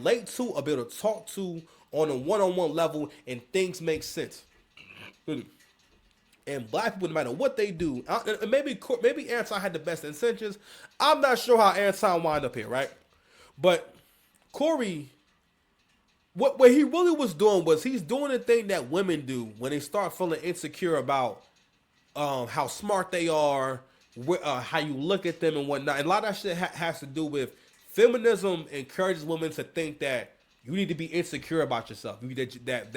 relate to or be able to talk to on a one-on-one level, and things make sense. And black people, no matter what they do, and maybe Anton had the best intentions. I'm not sure how Anton wound up here, right? But Cory, what he really was doing was he's doing the thing that women do when they start feeling insecure about how smart they are, how you look at them and whatnot. And a lot of that shit has to do with feminism encourages women to think that you need to be insecure about yourself. That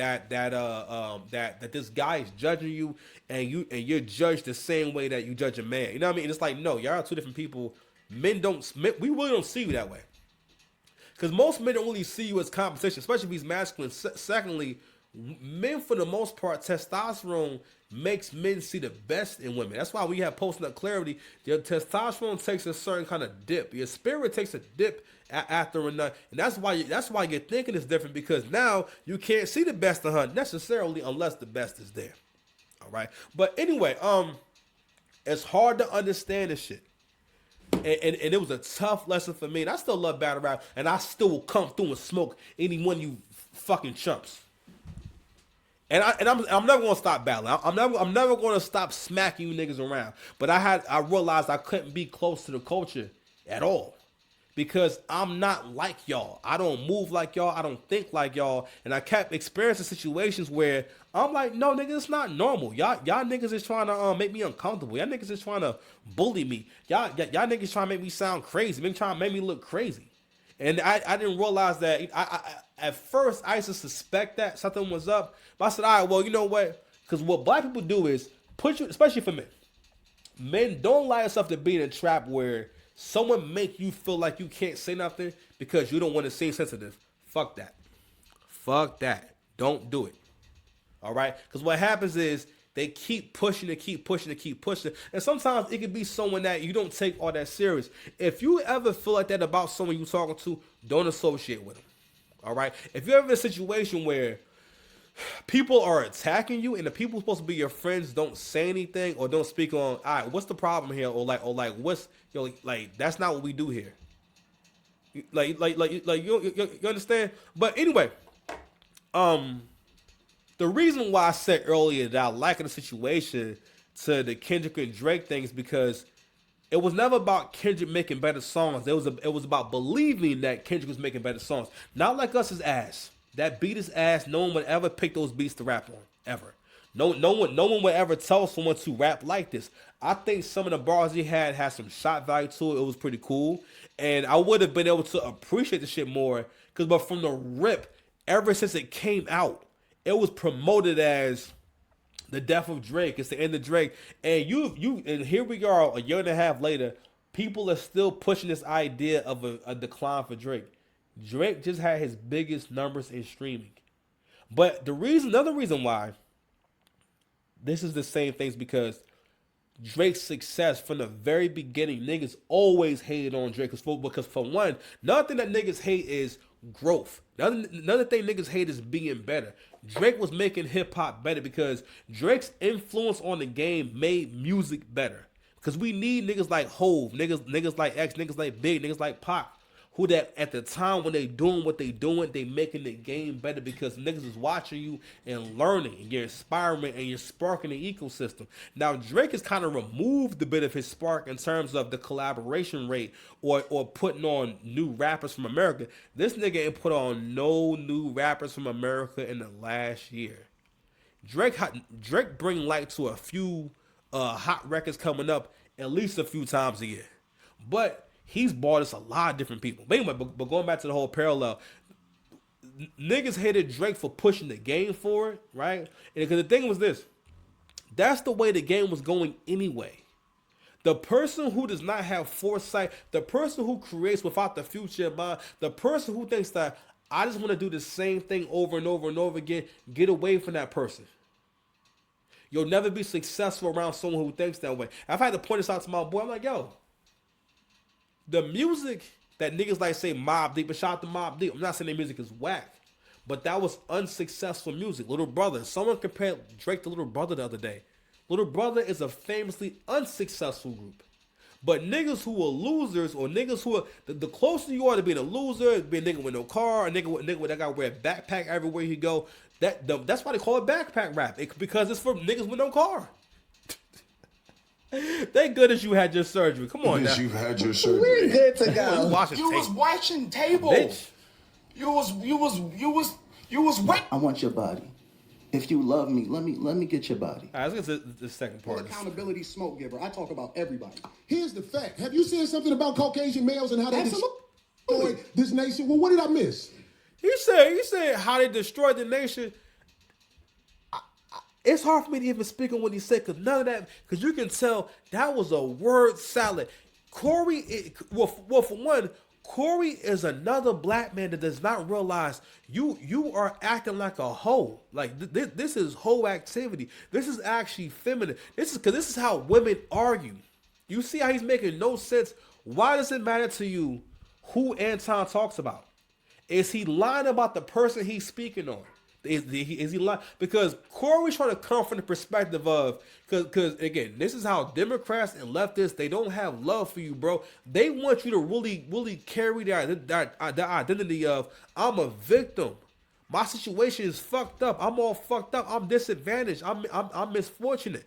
this guy is judging you, and you're judged the same way that you judge a man. You know what I mean? And it's like, no, y'all are two different people. We really don't see you that way. Because most men don't really see you as competition, especially if he's masculine. Secondly, men for the most part, testosterone makes men see the best in women. That's why we have post-nut clarity. Your testosterone takes a certain kind of dip. Your spirit takes a dip after a nut, and that's why your thinking is different, because now you can't see the best in her necessarily unless the best is there. All right, but anyway, it's hard to understand this shit. And it was a tough lesson for me. And I still love battle rap, and I still will come through and smoke any one of you fucking chumps. And I'm never gonna stop battling. I'm never gonna stop smacking you niggas around. But I realized I couldn't be close to the culture at all, because I'm not like y'all. I don't move like y'all. I don't think like y'all. And I kept experiencing situations where I'm like, no, nigga, it's not normal. Y'all niggas is trying to make me uncomfortable. Y'all niggas is trying to bully me. Y'all niggas trying to make me sound crazy. Trying to make me look crazy. And I didn't realize that. At first, I used to suspect that something was up. But I said, all right, well, you know what? Because what black people do is put you, especially for men don't allow yourself to be in a trap where someone make you feel like you can't say nothing because you don't want to seem sensitive. Fuck that. Fuck that. Don't do it. All right? Because what happens is they keep pushing and keep pushing and keep pushing. And sometimes it could be someone that you don't take all that serious. If you ever feel like that about someone you're talking to, don't associate with them. All right? If you're ever in a situation where people are attacking you and the people supposed to be your friends don't say anything or don't speak on, all right, what's the problem here? Or like what's, like that's not what we do here. You understand? But anyway, the reason why I said earlier that I liken the situation to the Kendrick and Drake thing is because it was never about Kendrick making better songs. It was about believing that Kendrick was making better songs. Not like us as ass. That beat is ass. No one would ever pick those beats to rap on. Ever. No one would ever tell someone to rap like this. I think some of the bars he had some shot value to it. It was pretty cool. And I would have been able to appreciate the shit more. But from the rip, ever since it came out, it was promoted as the death of Drake. It's the end of Drake. And and here we are a year and a half later, people are still pushing this idea of a decline for Drake. Drake just had his biggest numbers in streaming. But another reason why this is the same thing is because Drake's success from the very beginning, niggas always hated on Drake. Because for one, nothing that niggas hate is growth. Another thing niggas hate is being better. Drake was making hip hop better because Drake's influence on the game made music better. Because we need niggas like Hove, niggas like X, niggas like Big, niggas like Pac, who that at the time when they doing what they doing, they making the game better because niggas is watching you and learning, and you're inspiring and you're sparking the ecosystem. Now Drake has kind of removed a bit of his spark in terms of the collaboration rate or putting on new rappers from America. This nigga ain't put on no new rappers from America in the last year. Drake bring light to a few hot records coming up at least a few times a year, but he's bought us a lot of different people. But anyway, but going back to the whole parallel, niggas hated Drake for pushing the game forward, right? And because the thing was this, that's the way the game was going anyway. The person who does not have foresight, the person who creates without the future in mind, the person who thinks that I just want to do the same thing over and over and over again, get away from that person. You'll never be successful around someone who thinks that way. I've had to point this out to my boy. I'm like, yo, the music that niggas like say Mobb Deep, and shout out to Mobb Deep. I'm not saying their music is whack, but that was unsuccessful music. Little Brother. Someone compared Drake to Little Brother the other day. Little Brother is a famously unsuccessful group. But niggas who are losers or niggas who are the closer you are to being a loser, being a nigga with no car, a nigga that got to wear a backpack everywhere you go. That's why they call it backpack rap. Because it's for niggas with no car. Thank goodness you had your surgery. Come on now. You had your surgery. We're good to go. You was watching table. Bitch. You was wet. I want your body. If you love me, let me get your body. All right, let's get to the second part. Accountability smoke giver. I talk about everybody. Here's the fact. Have you seen something about Caucasian males and how they destroy this nation? Well, what did I miss? He said how they destroyed the nation. It's hard for me to even speak on what he said because none of that, because you can tell that was a word salad. Cory, well, for one, Cory is another black man that does not realize you are acting like a hoe. Like this is hoe activity. This is actually feminine. This is how women argue. You see how he's making no sense. Why does it matter to you who Anton talks about? Is he lying about the person he's speaking on? Is he lying? Because Cory's trying to come from the perspective of, because again, this is how Democrats and leftists, they don't have love for you, bro. They want you to really carry the identity of, I'm a victim. My situation is fucked up. I'm all fucked up. I'm disadvantaged. I'm misfortunate.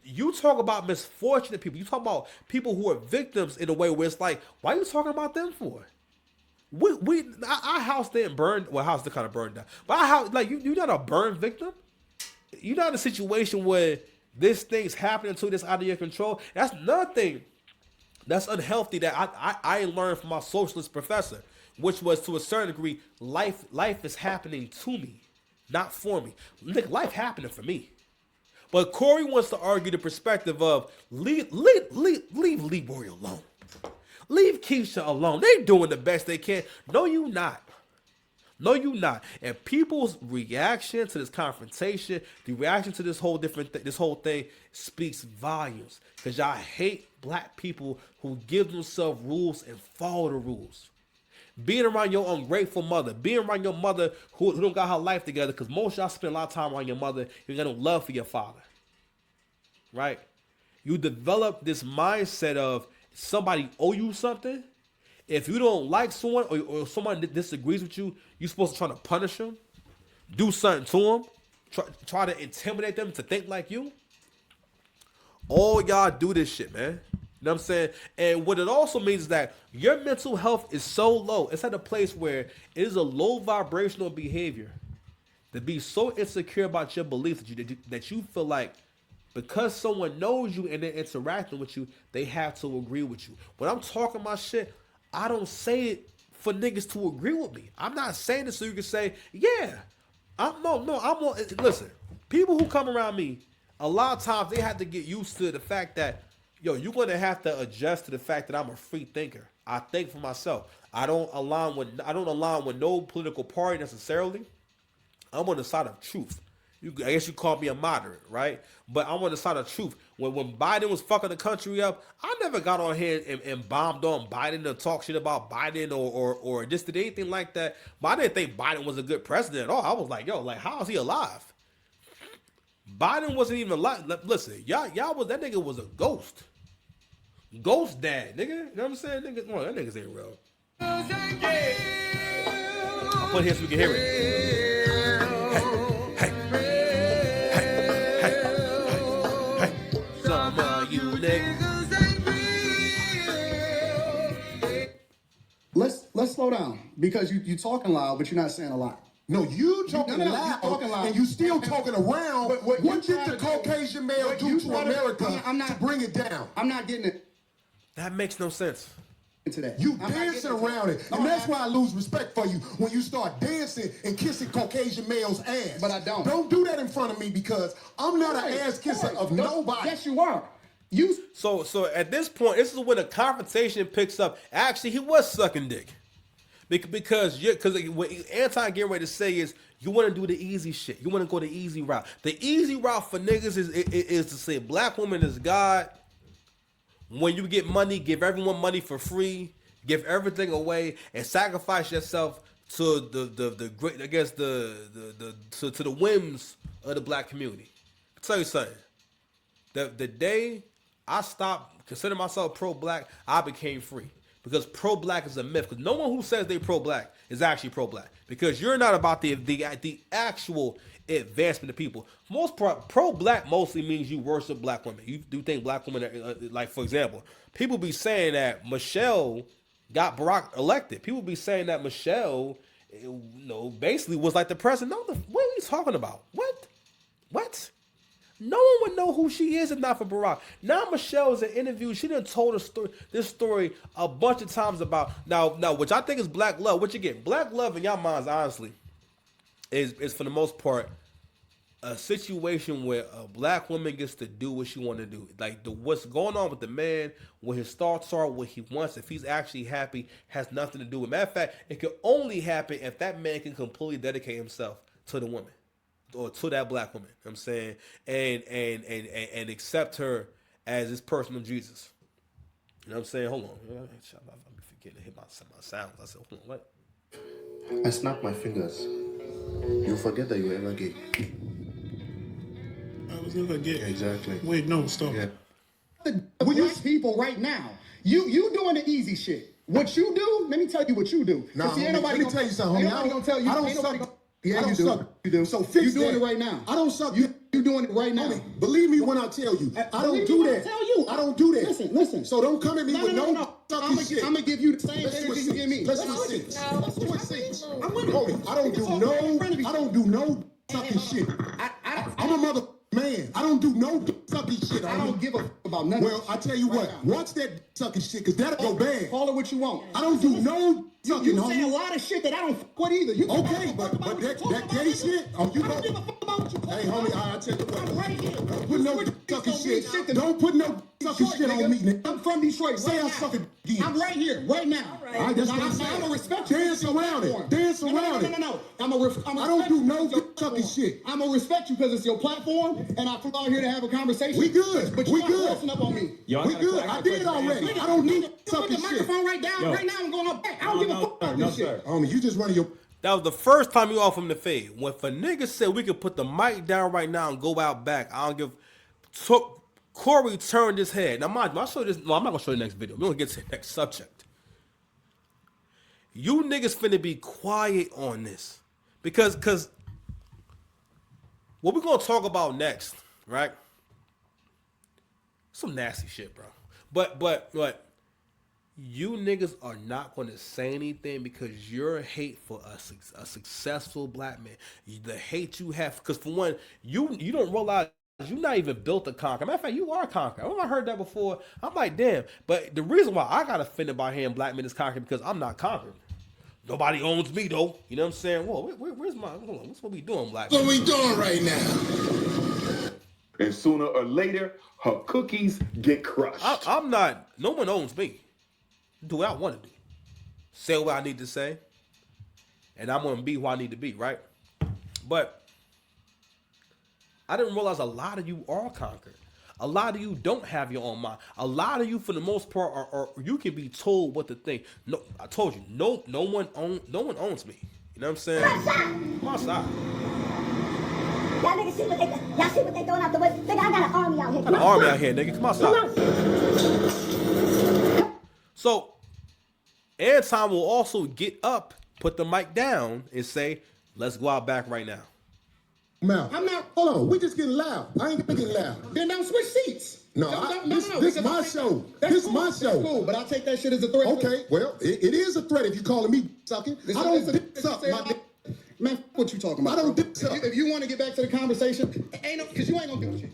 You talk about misfortunate people. You talk about people who are victims in a way where it's like, why are you talking about them for? Our house didn't burn. Well, house did kind of burned down. But our house, like you're not a burn victim. You're not in a situation where this thing's happening to this out of your control. That's another thing that's unhealthy that I learned from my socialist professor, which was to a certain degree, life is happening to me, not for me. Life happening for me. But Cory wants to argue the perspective of leave Leroy alone. Leave Keisha alone. They doing the best they can. No, you not. No, you not. And people's reaction to this confrontation, the reaction to this whole thing speaks volumes. Because y'all hate black people who give themselves rules and follow the rules. Being around your ungrateful mother, being around your mother who don't got her life together, because most of y'all spend a lot of time around your mother, you got no love for your father. Right? You develop this mindset of somebody owe you something. If you don't like someone or someone that disagrees with you, you're supposed to try to punish them, do something to them, try to intimidate them to think like you. All y'all do this shit, man. You know what I'm saying? And what it also means is that your mental health is so low. It's at a place where it is a low vibrational behavior to be so insecure about your beliefs that you feel like because someone knows you and they're interacting with you, they have to agree with you. When I'm talking my shit, I don't say it for niggas to agree with me. I'm not saying it so you can say, yeah. Listen, people who come around me, a lot of times they have to get used to the fact that, yo, you're going to have to adjust to the fact that I'm a free thinker. I think for myself. I don't align with no political party necessarily. I'm on the side of truth. I guess you call me a moderate, right? But I'm on the side of truth. When Biden was fucking the country up, I never got on here and bombed on Biden or talk shit about Biden or just did anything like that. But I didn't think Biden was a good president at all. I was like, yo, like, how is he alive? Biden wasn't even alive. Listen, y'all was, that nigga was a ghost. Ghost dad, nigga. You know what I'm saying? Nigga, well, that niggas ain't real. I'll put it here so we can hear it. Some of you niggas. Let's slow down because you talking loud, but you're not saying a lot. No, you talking loud, talking loud, and you still talking around. What did the Caucasian male do to America to bring it down? I'm not getting it That makes no sense. into that. You dancing around it, and that's why I lose respect for you when you start dancing and kissing Caucasian males' ass. But I don't. Don't do that in front of me because I'm not an ass kisser of nobody. Yes, you are. So at this point, this is when the confrontation picks up. Actually, he was sucking dick. Because what Anton getting ready to say is you want to do the easy shit. You want to go the easy route. The easy route for niggas is to say black woman is God. When you get money, give everyone money for free. Give everything away and sacrifice yourself to the great, I guess to the whims of the black community. I'll tell you something. The day I stopped considering myself pro-black, I became free. Because pro-black is a myth. Because no one who says they pro-black is actually pro-black. Because you're not about the actual advancement of people. For most part, pro-black mostly means you worship black women. You do think black women are, like, for example, people be saying that Michelle got Barack elected. People be saying that Michelle, basically was like the president. No, what are you talking about? What? No one would know who she is if not for Barack. Now Michelle is in an interview. She done told this story a bunch of times about now, which I think is black love. What you get? Black love in y'all minds, honestly, is for the most part a situation where a black woman gets to do what she want to do. Like what's going on with the man, what his thoughts are, what he wants, if he's actually happy, has nothing to do with. Matter of fact, it can only happen if that man can completely dedicate himself to the woman. Or to that black woman, you know what I'm saying, and accept her as his personal Jesus. You know what I'm saying? Hold on, I'm forgetting to hit my sounds. I said, hold on, what? I snap my fingers. You forget that you were ever gay. I was never gay. Exactly. Wait, no, stop. Yeah. With these people right now, you doing the easy shit. What you do? Let me tell you what you do. Nah, See, homie, let me tell you something, homie. Ain't nobody gonna tell you. I don't Ain't nobody suck. gonna- Yeah, I don't you do. suck. You do. So fix you doing that. it right now. I don't suck. You doing it right now. Homie, believe me when I tell you. I don't Believe do me when I that. tell you. I don't do that. Listen. So don't come at me with no sucky shit. I'm gonna give you the same Let's energy switch you give me. Let's Let's switch switch. seats. Let's switch seats. I'm with Homie, I don't do no sucky shit. I'm a mother man. I don't do no sucky shit. I don't give a about nothing. Well, I tell you what. Watch that sucky shit, cause that'll go bad. Call it what you want. I don't do no sucking, You say a homie. lot of shit that I don't fuck with either. You Okay, but that gay shit. Oh, you I don't know. give a fuck about what you Hey, homie, I tell you I'm what. right here. Don't put no sucky shit. Don't put no sucky shit on me, nigga. I'm from Detroit. Say right I now. suck it again. I'm right here, right now. All right, that's what I'm saying. I'm gonna respect you. Dance around it. Dance around it. No. I don't do no sucky shit. I'm gonna respect you because it's your platform, and I flew out here to have a conversation. We good. But We you're good. forcing up on me. We good. I did already. I don't do Put sucky the shit. microphone right down. Right now, I'm going up back. I don't give a fuck about this shit. Homie, you just running your. That was the first time you off from the fade. When if a nigga said we could put the mic down right now and go out back, I don't give. Took Cory turned his head. Now, mind you, I'll show you this. No, I'm not gonna show you the next video. We're gonna get to the next subject. You niggas finna be quiet on this, because what we're gonna talk about next, right? Some nasty shit, bro. But you niggas are not going to say anything because you're hate for a successful black man. The hate you have, because for one, you don't realize you're not even built to conquer. Matter of fact, you are conquer. I heard that before. I'm like, damn. But the reason why I got offended by hearing black men is conquered because I'm not conquered. Nobody owns me though. You know what I'm saying? Whoa, where's my? Hold on, what's what we doing, black? What we doing right now? And sooner or later, her cookies get crushed. I'm not. No one owns me. Do what I want to do. Say what I need to say. And I'm going to be who I need to be, right? But I didn't realize a lot of you are conquered. A lot of you don't have your own mind. A lot of you, for the most part, are you can be told what to think. No, I told you, no one owns me. You know what I'm saying? Come outside. Y'all niggas see what they throwing out the way. Nigga, I got an army out here. Got an army out here, nigga. Come outside. So, Anton will also get up, put the mic down, and say, let's go out back right now. Mouth. I'm not. Hold on, we just getting loud. I ain't getting loud. Then don't switch seats. No, this my show. This my show. Cool, but I take that shit as a threat. Okay, well, it is a threat if you calling me sucking. I don't dick suck, my dick. Man, what you talking about? I don't bro? dick suck. If you want to get back to the conversation, because you ain't gonna do shit.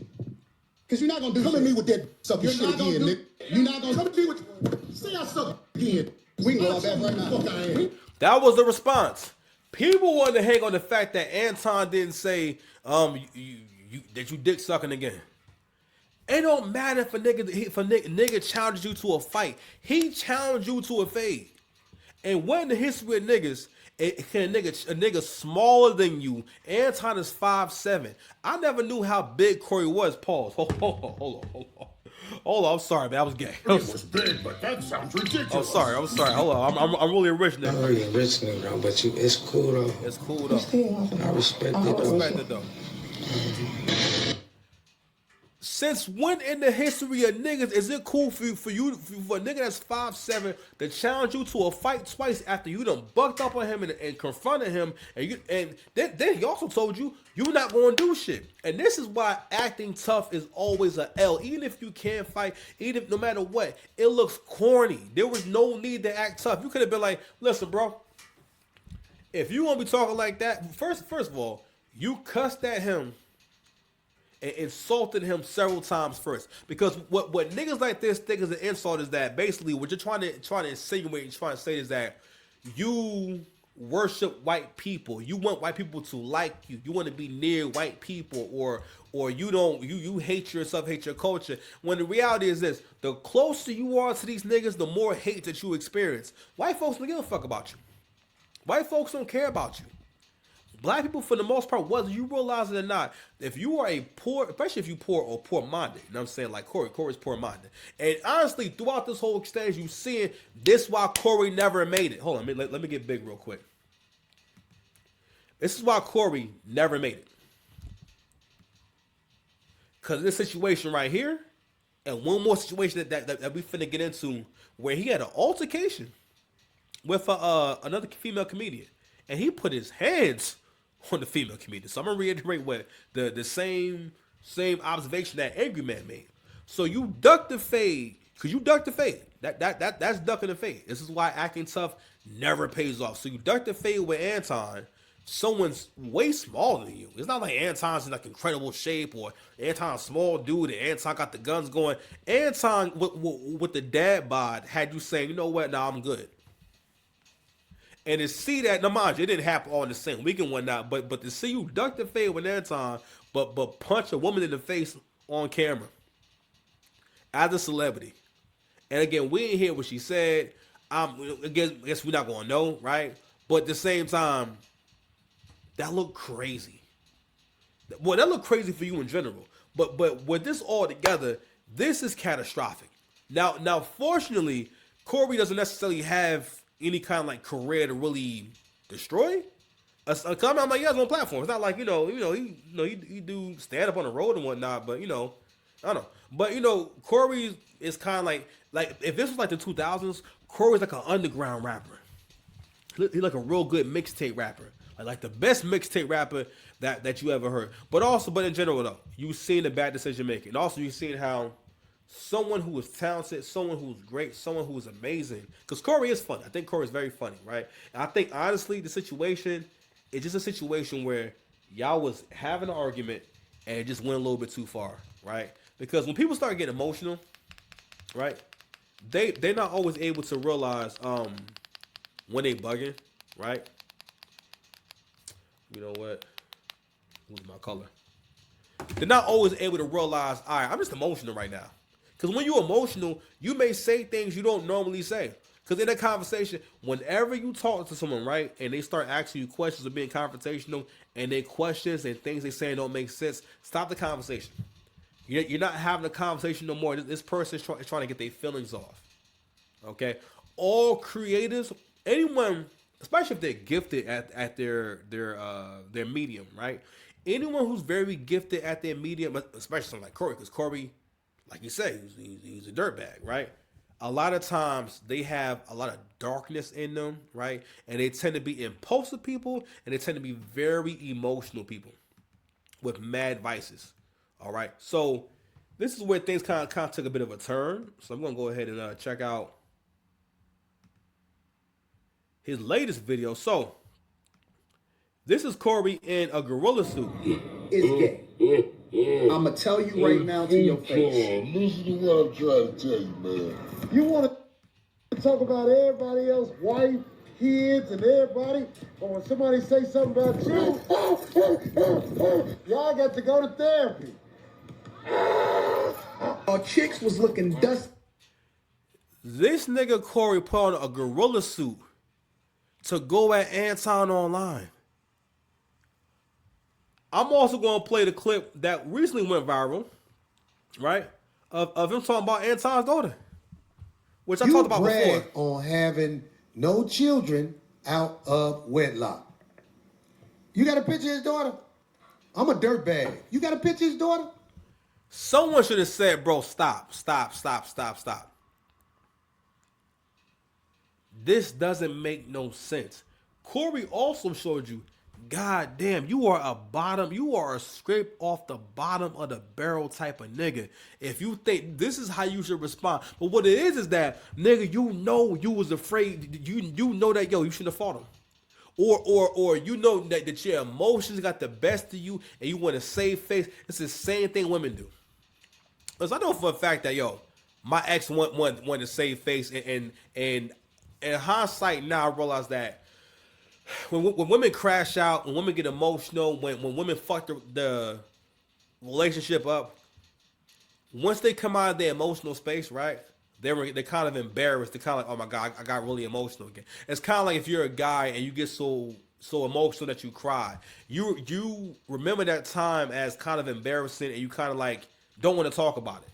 Because you're not gonna do Come shit. at me with that sucking You're shit not gonna again, do. nigga. You're not gonna Come at me with. Say I suck again. We can go out back right now. Fuck I am. That was the response. People wanted to hang on the fact that Anton didn't say that you dick sucking again. It don't matter if nigga challenges you to a fight. He challenged you to a fade. And when the history of niggas, a nigga smaller than you, Anton is 5'7". I never knew how big Cory was. Pause. Hold on. I'm sorry, man. I was gay. It was big, but that sounds ridiculous. I'm sorry. Hold on. I'm really a rich I'm nigga. really a rich nigga, though, but it's cool, though. It's cool, though. I respect it, I though. respect it, though. Since when in the history of niggas is it cool for a nigga that's 5'7" to challenge you to a fight twice after you done bucked up on him and confronted him, and then he also told you you're not going to do shit. And this is why acting tough is always a L. Even if you can't fight, even if, no matter what, it looks corny. There was no need to act tough. You could have been like, listen, bro, if you want to be talking like that, first of all, you cussed at him and insulted him several times first. Because what niggas like this think is an insult is that basically what you're trying to insinuate and trying to say is that you worship white people. You want white people to like you. You want to be near white people, or you hate yourself, hate your culture. When the reality is this, the closer you are to these niggas, the more hate that you experience. White folks don't give a fuck about you. White folks don't care about you. Black people, for the most part, whether you realize it or not, if you are a poor, especially if you poor or poor-minded, you know what I'm saying? Like Cory's poor-minded. And honestly, throughout this whole exchange, you seeing this why Cory never made it. Hold on, let me get big real quick. This is why Cory never made it. Because this situation right here, and one more situation that we finna get into, where he had an altercation with another female comedian, and he put his hands on the female comedian. So I'm gonna reiterate what the same observation that Angry Man made. So you duck the fade, because you ducked the fade. That's ducking the fade. This is why acting tough never pays off. So you duck the fade with Anton. Someone's way smaller than you. It's not like Anton's in like incredible shape, or Anton's small dude and Anton got the guns going. Anton with the dad bod had you saying, you know what, nah, I'm good. And to see that, now mind you, it didn't happen all in the same week and whatnot, but to see you duck the fade with Anton, but punch a woman in the face on camera as a celebrity. And again, we didn't hear what she said. I guess we're not gonna know, right? But at the same time, that looked crazy. Well, that looked crazy for you in general. But with this all together, this is catastrophic. Now, fortunately, Cory doesn't necessarily have any kind of like career to really destroy. I'm like, he has one platform. It's not like, he do stand up on the road and whatnot, but I don't know. But Cory is kind of like if this was like the 2000s, Cory's like an underground rapper. He's like a real good mixtape rapper. Like the best mixtape rapper that you ever heard. But in general though, you've seen the bad decision making. And also you've seen how someone who is talented, someone who's great, someone who is amazing. Because Cory is funny. I think Cory is very funny, right? And I think honestly the situation is just a situation where y'all was having an argument and it just went a little bit too far, right? Because when people start getting emotional, right, they're not always able to realize when they bugging, right? You know what? Who's my color? They're not always able to realize, all right, I'm just emotional right now. Because when you're emotional, you may say things you don't normally say. Because in a conversation, whenever you talk to someone, right, and they start asking you questions or being confrontational, and their questions and things they say don't make sense, stop the conversation. You're not having a conversation no more. This person is trying to get their feelings off. Okay? All creatives, anyone, especially if they're gifted at their medium, right? Anyone who's very gifted at their medium, especially someone like Cory, because Cory, like you say, he's a dirtbag, right? A lot of times they have a lot of darkness in them, right? And they tend to be impulsive people, and they tend to be very emotional people with mad vices. All right, so this is where things kind of took a bit of a turn. So I'm gonna go ahead and check out his latest video. So this is Cory in a gorilla suit. It's gay. I'ma tell you right now to your face. Listen to what I'm trying to tell you, man. You want to talk about everybody else, wife, kids, and everybody, but when somebody say something about you, y'all got to go to therapy. Our chicks was looking dusty. This nigga Cory put on a gorilla suit to go at Anton online. I'm also going to play the clip that recently went viral, right? Of him talking about Anton's daughter, which I talked about before. You brag on having no children out of wedlock. You got a picture of his daughter? I'm a dirtbag. You got a picture of his daughter? Someone should have said, bro, stop, stop, stop, stop, stop. This doesn't make no sense. Cory also showed you, God damn, you are a scrape off the bottom of the barrel type of nigga. If you think this is how you should respond. But what it is that, nigga, you know you was afraid, you know that, yo, you shouldn't have fought him. Or you know that your emotions got the best of you and you want to save face. It's the same thing women do. Because I know for a fact that, yo, my ex want to save face, and in hindsight now I realize that when women crash out, when women get emotional, when women fuck the relationship up, once they come out of their emotional space, right? They're kind of embarrassed. They're kind of like, oh my God, I got really emotional again. It's kind of like if you're a guy and you get so emotional that you cry. You remember that time as kind of embarrassing, and you kind of like don't want to talk about it.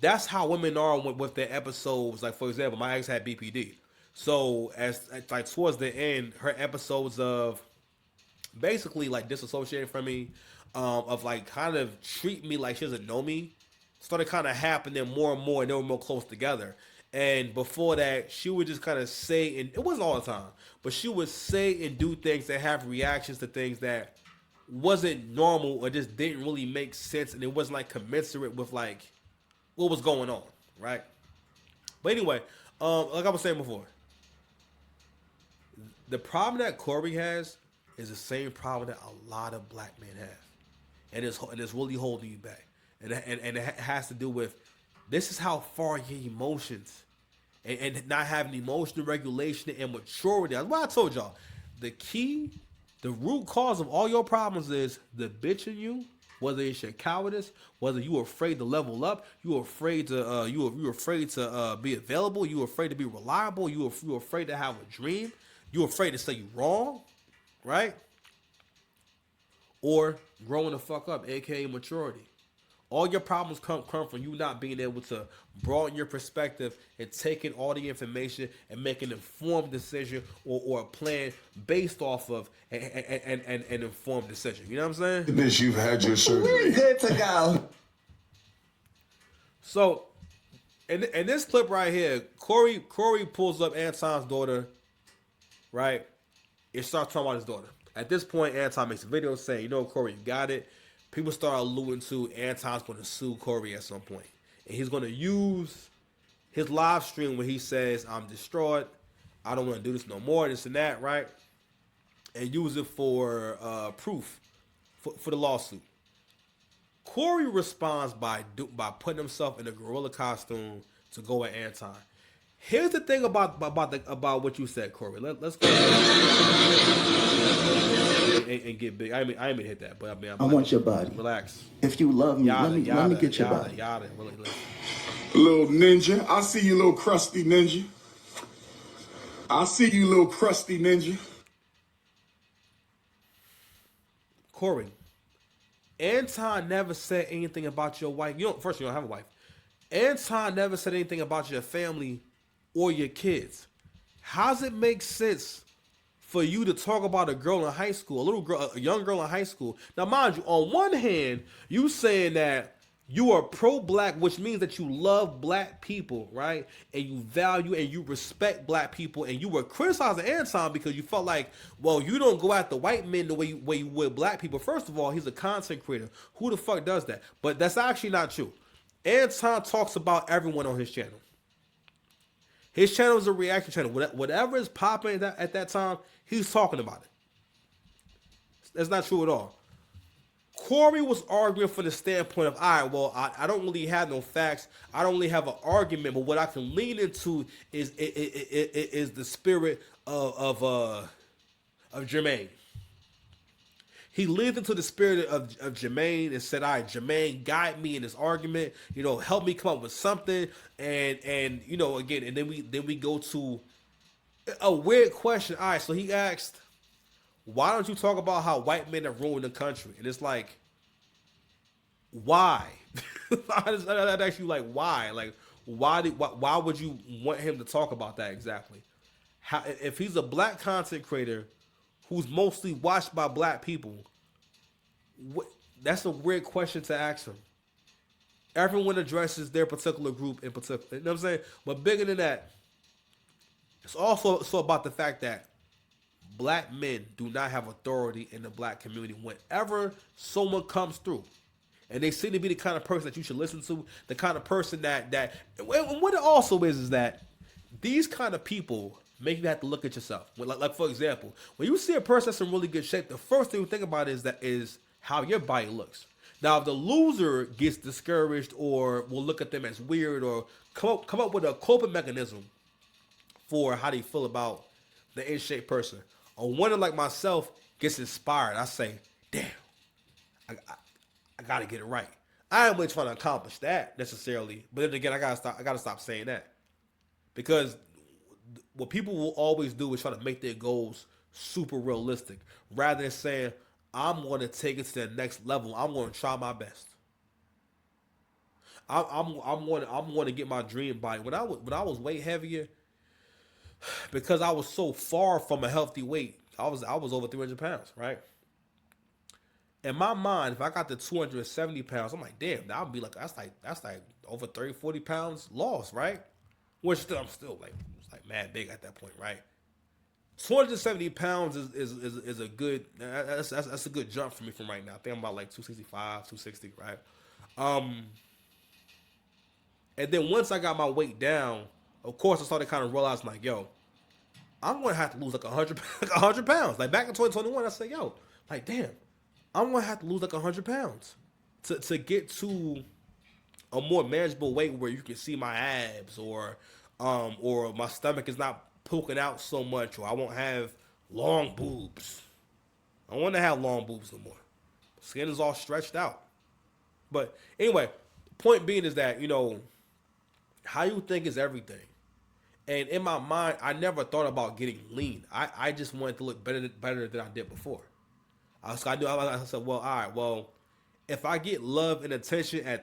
That's how women are with their episodes. Like, for example, my ex had BPD. So as like towards the end, her episodes of basically like disassociating from me, of like kind of treat me like she doesn't know me, started kind of happening more and more, and they were more close together. And before that, she would just kind of say, and it wasn't all the time, but she would say and do things that have reactions to things that wasn't normal or just didn't really make sense, and it wasn't like commensurate with like what was going on, right? But anyway, like I was saying before, the problem that Cory has is the same problem that a lot of black men have, and it's really holding you back, and it has to do with this is how far your emotions and not having emotional regulation and maturity. That's why I told y'all the root cause of all your problems is the bitch in you. Whether it's your cowardice, whether you are afraid to level up, you are afraid to you're afraid to be available, you're afraid to be reliable, you're afraid to have a dream, you're afraid to say you're wrong, right? Or growing the fuck up, aka maturity. All your problems come from you not being able to broaden your perspective and taking all the information and making an informed decision or a plan based off of an informed decision. You know what I'm saying? Goodness, you've had your surgery. We're good to go. So, in this clip right here, Cory pulls up Anton's daughter, right? It starts talking about his daughter. At this point, Anton makes a video saying, you know, Cory, you got it. People start alluding to Anton's going to sue Cory at some point. And he's going to use his live stream where he says, I'm distraught. I don't want to do this no more, this and that, right? And use it for proof for the lawsuit. Cory responds by putting himself in a gorilla costume to go at Anton. Here's the thing about what you said, Cory. Let's go and get big. I ain't mean to hit that, but I want your body. Relax. If you love me, Yada, let me get your body. Yada. Really, Little ninja. I see you, little crusty ninja. I see you, little crusty ninja. Cory, Anton never said anything about your wife. First, you don't have a wife. Anton never said anything about your family or your kids. How does it make sense for you to talk about a girl in high school, a young girl in high school? Now, mind you, on one hand, you saying that you are pro-black, which means that you love black people, right? And you value and you respect black people, and you were criticizing Anton because you felt like, well, you don't go after white men the way you would black people. First of all, he's a content creator. Who the fuck does that? But that's actually not true. Anton talks about everyone on his channel. His channel is a reaction channel. Whatever is popping at that time, he's talking about it. That's not true at all. Cory was arguing from the standpoint of, all right, well, I don't really have no facts. I don't really have an argument, but what I can lean into is the spirit of Jermaine. He lived into the spirit of Jermaine and said, all right, Jermaine, guide me in this argument, help me come up with something. And again, and then we go to a weird question. All right, so he asked, why don't you talk about how white men have ruined the country? And it's like, why? I'd ask you, like, why? Like, why would you want him to talk about that exactly? If he's a black content creator who's mostly watched by black people, that's a weird question to ask him. Everyone addresses their particular group in particular. You know what I'm saying? But bigger than that, it's also so about the fact that black men do not have authority in the black community. Whenever someone comes through, and they seem to be the kind of person that you should listen to, the kind of person that and what it also is that these kind of people make you have to look at yourself. Like for example, when you see a person that's in really good shape, the first thing you think about is how your body looks. Now, if the loser gets discouraged or will look at them as weird or come up with a coping mechanism for how they feel about the in shape person, a winner like myself gets inspired. I say, damn, I gotta get it right. I ain't really trying to accomplish that necessarily, but then again, I gotta stop saying that because what people will always do is try to make their goals super realistic, rather than saying I'm going to take it to the next level. I'm going to try my best. I'm going to get my dream body. When I was way heavier, because I was so far from a healthy weight, I was over 300 pounds, right? In my mind, if I got to 270 pounds, I'm like, damn, that would be like that's like over 30, 40 pounds lost, right? Which still, I'm still like it's like mad big at that point, right? 270 pounds is a good that's a good jump for me from right now. I think I'm about like 265, 260, right? And then once I got my weight down, of course I started kind of realizing like, yo, I'm gonna have to lose like 100 pounds. Like back in 2021, I said, yo, like damn, I'm gonna have to lose like 100 pounds to get to a more manageable weight where you can see my abs or my stomach is not poking out so much, or I won't have long boobs. I don't want to have long boobs no more. Skin is all stretched out. But anyway, point being is that, you know, how you think is everything. And in my mind, I never thought about getting lean. I just wanted to look better than I did before. I said, well, all right, well, if I get love and attention at this